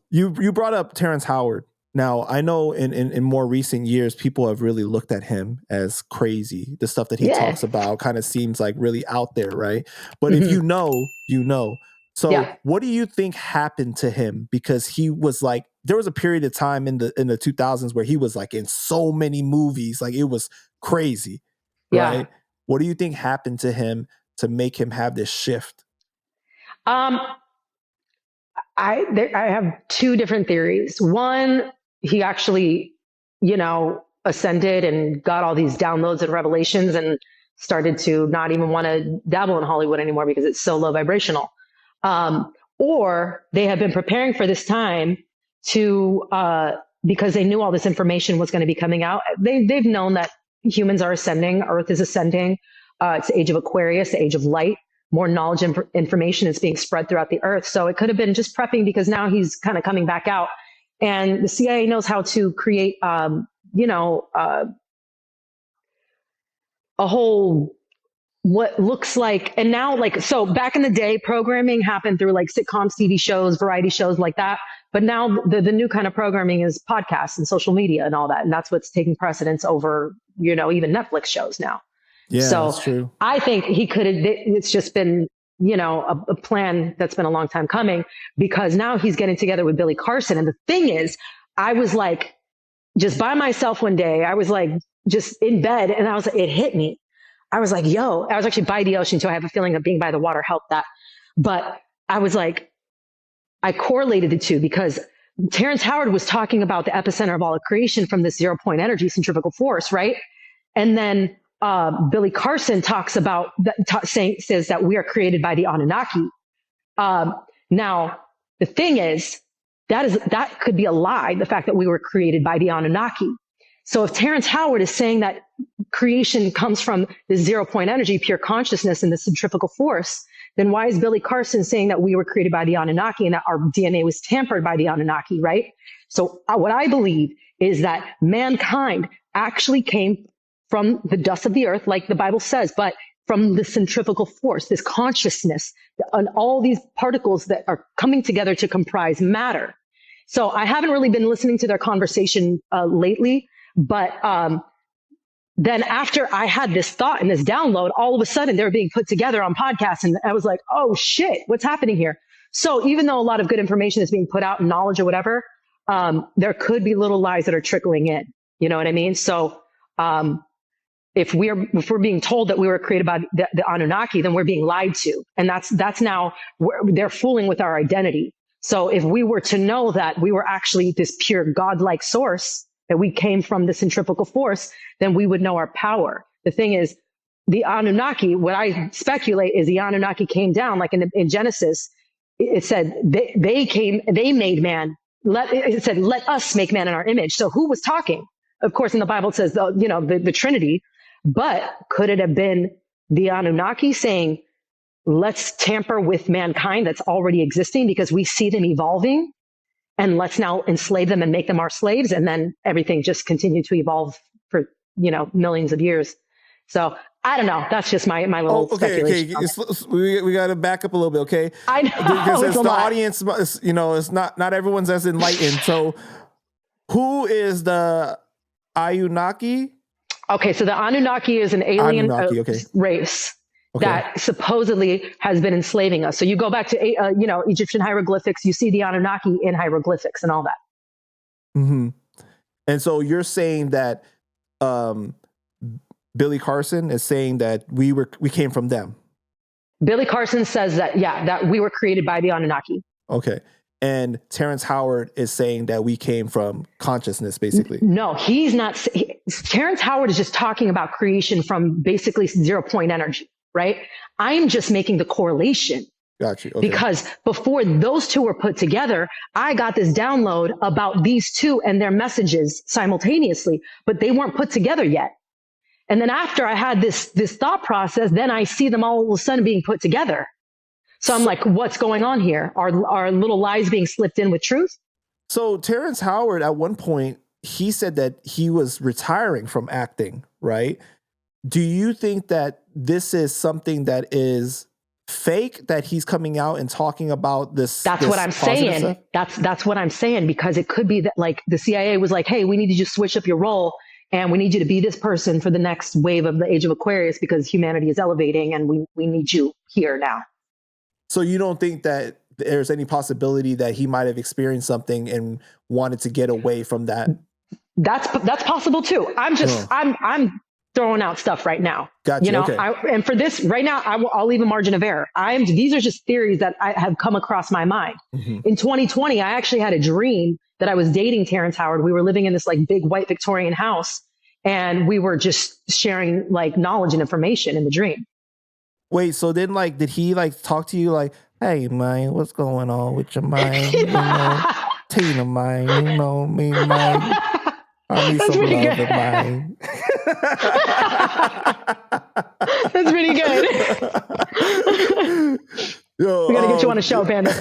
You brought up Terrence Howard. Now, I know in more recent years, people have really looked at him as crazy. The stuff that he talks about kind of seems like really out there, right? But if you know, you know. So what do you think happened to him? Because he was like, there was a period of time in the 2000s where he was like in so many movies, like it was crazy, right? What do you think happened to him to make him have this shift? I have two different theories. One, he actually, ascended and got all these downloads and revelations and started to not even want to dabble in Hollywood anymore because it's so low vibrational. Or they have been preparing for this time to, because they knew all this information was going to be coming out. They've known that humans are ascending, Earth is ascending. It's the age of Aquarius, the age of light. More knowledge and information is being spread throughout the earth. So it could have been just prepping because now he's kind of coming back out. And the CIA knows how to create, a whole, what looks like, and now so back in the day, programming happened through like sitcoms, TV shows, variety shows like that. But now the new kind of programming is podcasts and social media and all that. And that's what's taking precedence over, even Netflix shows now. Yeah, so that's true. I think he could have, it's just been, a plan that's been a long time coming because now he's getting together with Billy Carson. And the thing is, I was like, just by myself one day, I was like, just in bed and it hit me. I was like, yo, I was actually by the ocean. So I have a feeling of being by the water helped that. But I was like, I correlated the two because Terrence Howard was talking about the epicenter of all of creation from this 0 point energy centrifugal force, right? And then Billy Carson talks about says that we are created by the Anunnaki. Now, the thing is, that could be a lie, the fact that we were created by the Anunnaki. So if Terrence Howard is saying that creation comes from the 0 point energy, pure consciousness, and the centrifugal force, then why is Billy Carson saying that we were created by the Anunnaki and that our DNA was tampered by the Anunnaki, right? So what I believe is that mankind actually came from the dust of the earth, like the Bible says, but from the centrifugal force, this consciousness, and all these particles that are coming together to comprise matter. So I haven't really been listening to their conversation lately, but then after I had this thought and this download, all of a sudden they were being put together on podcasts, and I was like, oh shit, what's happening here? So even though a lot of good information is being put out, knowledge or whatever, there could be little lies that are trickling in. You know what I mean? So if we're being told that we were created by the Anunnaki, then we're being lied to. And that's now, they're fooling with our identity. So if we were to know that we were actually this pure godlike source, that we came from the centrifugal force, then we would know our power. The thing is, the Anunnaki, what I speculate is the Anunnaki came down, like in Genesis, it said they made man. It said, let us make man in our image. So who was talking? Of course, in the Bible, it says, the Trinity. But could it have been the Anunnaki saying, let's tamper with mankind that's already existing because we see them evolving, and let's now enslave them and make them our slaves, and then everything just continued to evolve for millions of years. So I don't know. That's just my little speculation. Okay. We got to back up a little bit, okay? I know because it's the audience, it's not everyone's as enlightened. So who is the Anunnaki? Okay, so the Anunnaki is an alien race that supposedly has been enslaving us. So you go back to Egyptian hieroglyphics, you see the Anunnaki in hieroglyphics and all that. Mm-hmm. And so you're saying that Billy Carson is saying that we came from them. Billy Carson says that we were created by the Anunnaki. Okay. And Terrence Howard is saying that we came from consciousness, basically. No, he's not. Terrence Howard is just talking about creation from basically 0 point energy, right? I'm just making the correlation. Got you. Okay. Because before those two were put together, I got this download about these two and their messages simultaneously, but they weren't put together yet. And then after I had this thought process, then I see them all of a sudden being put together. So I'm like, what's going on here? Are little lies being slipped in with truth? So Terrence Howard, at one point, he said that he was retiring from acting, right? Do you think that this is something that is fake that he's coming out and talking about this? That's what I'm saying. Stuff? That's what I'm saying, because it could be that like the CIA was like, hey, we need you to switch up your role and we need you to be this person for the next wave of the age of Aquarius because humanity is elevating and we need you here now. So you don't think that there's any possibility that he might have experienced something and wanted to get away from that? That's possible too. I'm throwing out stuff right now. Gotcha. You know, okay. And for this right now, I'll leave a margin of error. These are just theories that I have come across my mind. Mm-hmm. In 2020, I actually had a dream that I was dating Terrance Howard. We were living in this like big white Victorian house, and we were just sharing like knowledge and information in the dream. Wait, so then like, did he like talk to you like, hey man, what's going on with your mind? You know, Tina mind, you know me mind. I need That's some pretty love good. in mine. That's pretty good. Yo, we gotta get you on a show, Panda.